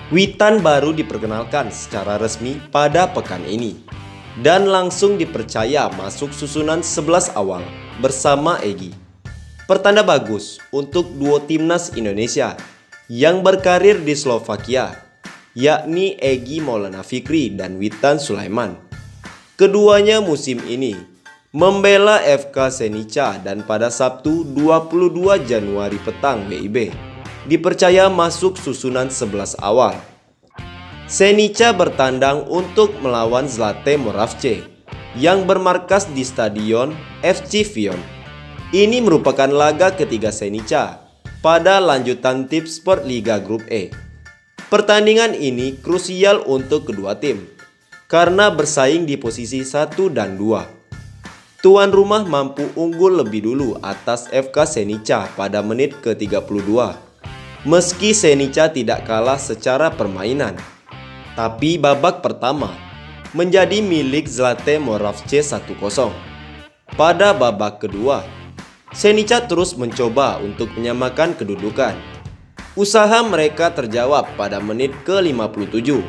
Witan baru diperkenalkan secara resmi pada pekan ini dan langsung dipercaya masuk susunan 11 awal bersama Egy. Pertanda bagus untuk duo timnas Indonesia yang berkarir di Slovakia, yakni Egy Maulana Fikri dan Witan Sulaiman. Keduanya musim ini membela FK Senica dan pada Sabtu 22 Januari petang WIB dipercaya masuk susunan 11 awal. Senica bertandang untuk melawan Zlate Moravce yang bermarkas di Stadion FC Vion. Ini merupakan laga ketiga Senica pada lanjutan Tipsport Liga Grup E. Pertandingan ini krusial untuk kedua tim karena bersaing di posisi 1 dan 2. Tuan rumah mampu unggul lebih dulu atas FK Senica pada menit ke-32. Meski Senica tidak kalah secara permainan, tapi babak pertama menjadi milik Zlate Moravce 1-0. Pada babak kedua, Senica terus mencoba untuk menyamakan kedudukan. Usaha mereka terjawab pada menit ke-57.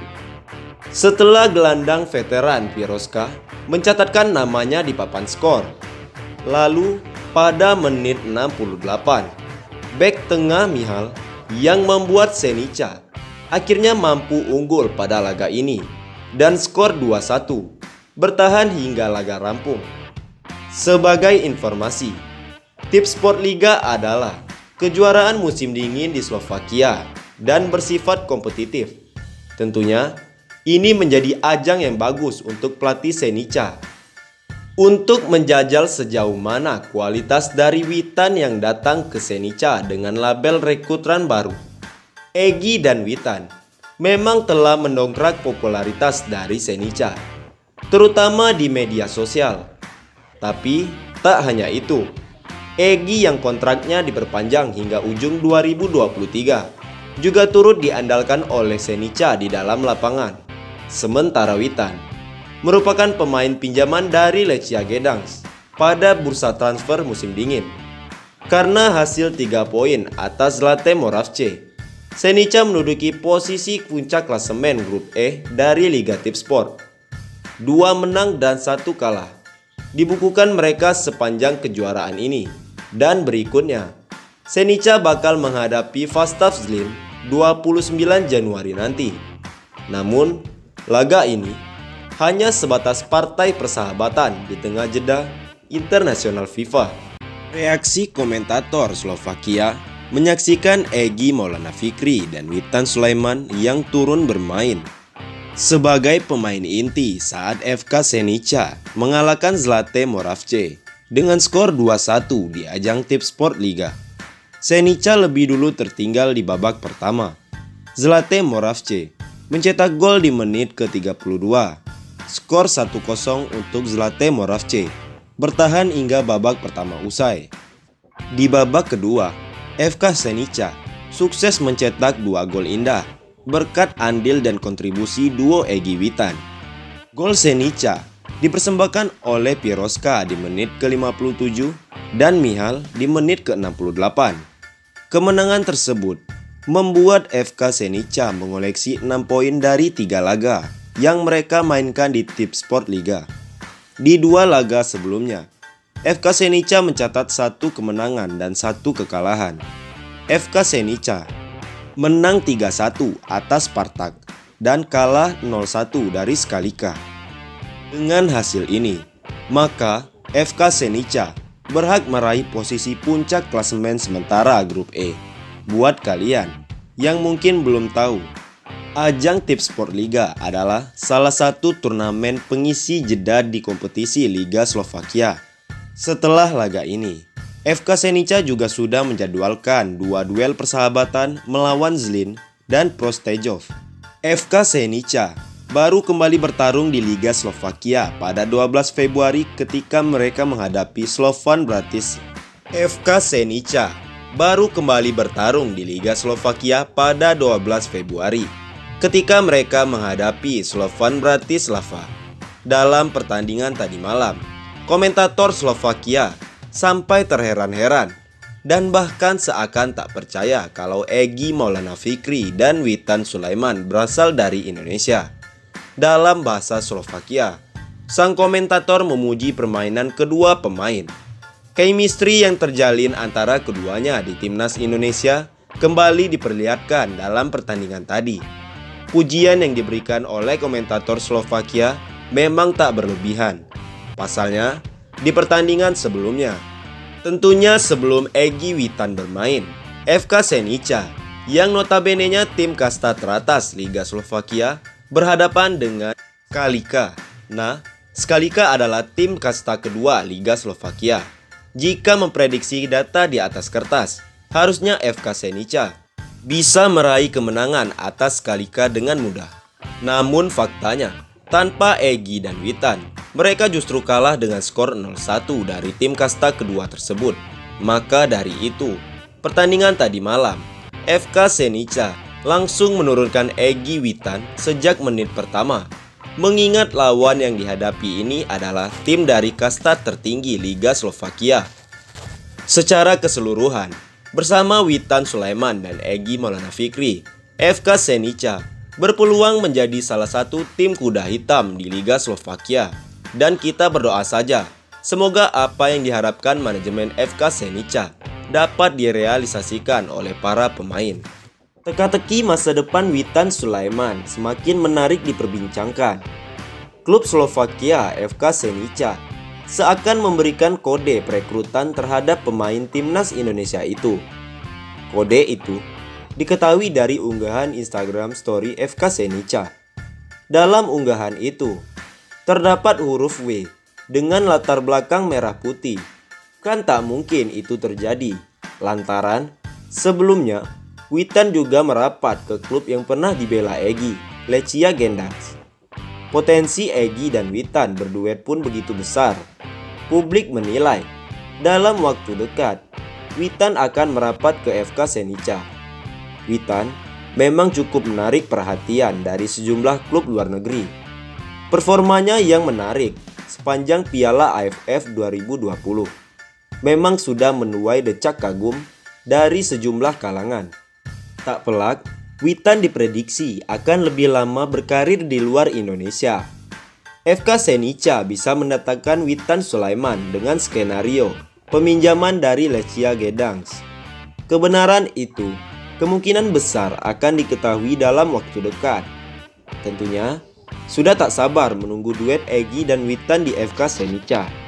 Setelah gelandang veteran Piroska mencatatkan namanya di papan skor. Lalu pada menit 68, bek tengah Mihal yang membuat Senica akhirnya mampu unggul pada laga ini dan skor 2-1 bertahan hingga laga rampung. Sebagai informasi, Tipsport Liga adalah kejuaraan musim dingin di Slovakia dan bersifat kompetitif. Tentunya ini menjadi ajang yang bagus untuk pelatih Senica untuk menjajal sejauh mana kualitas dari Witan yang datang ke Senica dengan label rekrutan baru. Egy dan Witan memang telah mendongkrak popularitas dari Senica, terutama di media sosial. Tapi tak hanya itu, Egy yang kontraknya diperpanjang hingga ujung 2023 juga turut diandalkan oleh Senica di dalam lapangan. Sementara Witan merupakan pemain pinjaman dari Lechia Gdansk pada bursa transfer musim dingin. Karena hasil 3 poin atas Zlate Moravce, Senica menduduki posisi puncak klasemen grup E dari Liga Tipsport. 2 menang dan 1 kalah dibukukan mereka sepanjang kejuaraan ini. Dan berikutnya, Senica bakal menghadapi Vastav Zlin 29 Januari nanti. Namun, laga ini hanya sebatas partai persahabatan di tengah jeda internasional FIFA. Reaksi komentator Slovakia menyaksikan Egy Maulana Fikri dan Witan Sulaiman yang turun bermain sebagai pemain inti saat FK Senica mengalahkan Zlate Moravce dengan skor 2-1 di ajang Tipsport Liga. Senica lebih dulu tertinggal di babak pertama. Zlate Moravce mencetak gol di menit ke-32. Skor 1-0 untuk Zlate Moravce bertahan hingga babak pertama usai. Di babak kedua, FK Senica sukses mencetak 2 gol indah berkat andil dan kontribusi duo Egy Witan. Gol Senica dipersembahkan oleh Piroska di menit ke-57 dan Mihal di menit ke-68. Kemenangan tersebut membuat FK Senica mengoleksi 6 poin dari 3 laga yang mereka mainkan di Tipsport Liga. Di 2 laga sebelumnya, FK Senica mencatat 1 kemenangan dan 1 kekalahan. FK Senica menang 3-1 atas Spartak dan kalah 0-1 dari Schalke. Dengan hasil ini, maka FK Senica berhak meraih posisi puncak klasemen sementara grup E. Buat kalian yang mungkin belum tahu, ajang Tipsport Liga adalah salah satu turnamen pengisi jeda di kompetisi Liga Slovakia. Setelah laga ini, FK Senica juga sudah menjadwalkan 2 duel persahabatan melawan Zlin dan Prostejov. FK Senica baru kembali bertarung di Liga Slovakia pada 12 Februari ketika mereka menghadapi Slovan Bratislava. FK Senica baru kembali bertarung di Liga Slovakia pada 12 Februari ketika mereka menghadapi Slovan Bratislava. Dalam pertandingan tadi malam, komentator Slovakia sampai terheran-heran dan bahkan seakan tak percaya kalau Egy Maulana Fikri dan Witan Sulaiman berasal dari Indonesia. Dalam bahasa Slovakia, sang komentator memuji permainan kedua pemain. Chemistry yang terjalin antara keduanya di timnas Indonesia kembali diperlihatkan dalam pertandingan tadi. Pujian yang diberikan oleh komentator Slovakia memang tak berlebihan. Pasalnya, di pertandingan sebelumnya, tentunya sebelum Egy Witan bermain, FK Senica yang notabene-nya tim kasta teratas Liga Slovakia berhadapan dengan Skalika. Nah, Skalika adalah tim kasta kedua Liga Slovakia. Jika memprediksi data di atas kertas, harusnya FK Senica bisa meraih kemenangan atas Skalika dengan mudah. Namun faktanya, tanpa Egy dan Witan, mereka justru kalah dengan skor 0-1 dari tim kasta kedua tersebut. Maka dari itu, pertandingan tadi malam, FK Senica langsung menurunkan Egy Witan sejak menit pertama. Mengingat lawan yang dihadapi ini adalah tim dari kasta tertinggi Liga Slovakia. Secara keseluruhan, bersama Witan Sulaiman dan Egy Maulana Fikri, FK Senica berpeluang menjadi salah satu tim kuda hitam di Liga Slovakia. Dan kita berdoa saja, semoga apa yang diharapkan manajemen FK Senica dapat direalisasikan oleh para pemain. Teka-teki masa depan Witan Sulaiman semakin menarik diperbincangkan. Klub Slovakia FK Senica seakan memberikan kode perekrutan terhadap pemain timnas Indonesia itu. Kode itu diketahui dari unggahan Instagram story FK Senica. Dalam unggahan itu, terdapat huruf W dengan latar belakang merah putih. Kan tak mungkin itu terjadi, lantaran sebelumnya Witan juga merapat ke klub yang pernah dibela Egy, Lechia Gdańsk. Potensi Egy dan Witan berduet pun begitu besar. Publik menilai, dalam waktu dekat, Witan akan merapat ke FK Senica. Witan memang cukup menarik perhatian dari sejumlah klub luar negeri. Performanya yang menarik sepanjang Piala AFF 2020 memang sudah menuai decak kagum dari sejumlah kalangan. Tak pelak, Witan diprediksi akan lebih lama berkarir di luar Indonesia. FK Senica bisa mendatangkan Witan Sulaiman dengan skenario peminjaman dari Lechia Gdańsk. Kebenaran itu kemungkinan besar akan diketahui dalam waktu dekat. Tentunya, sudah tak sabar menunggu duet Egy dan Witan di FK Senica.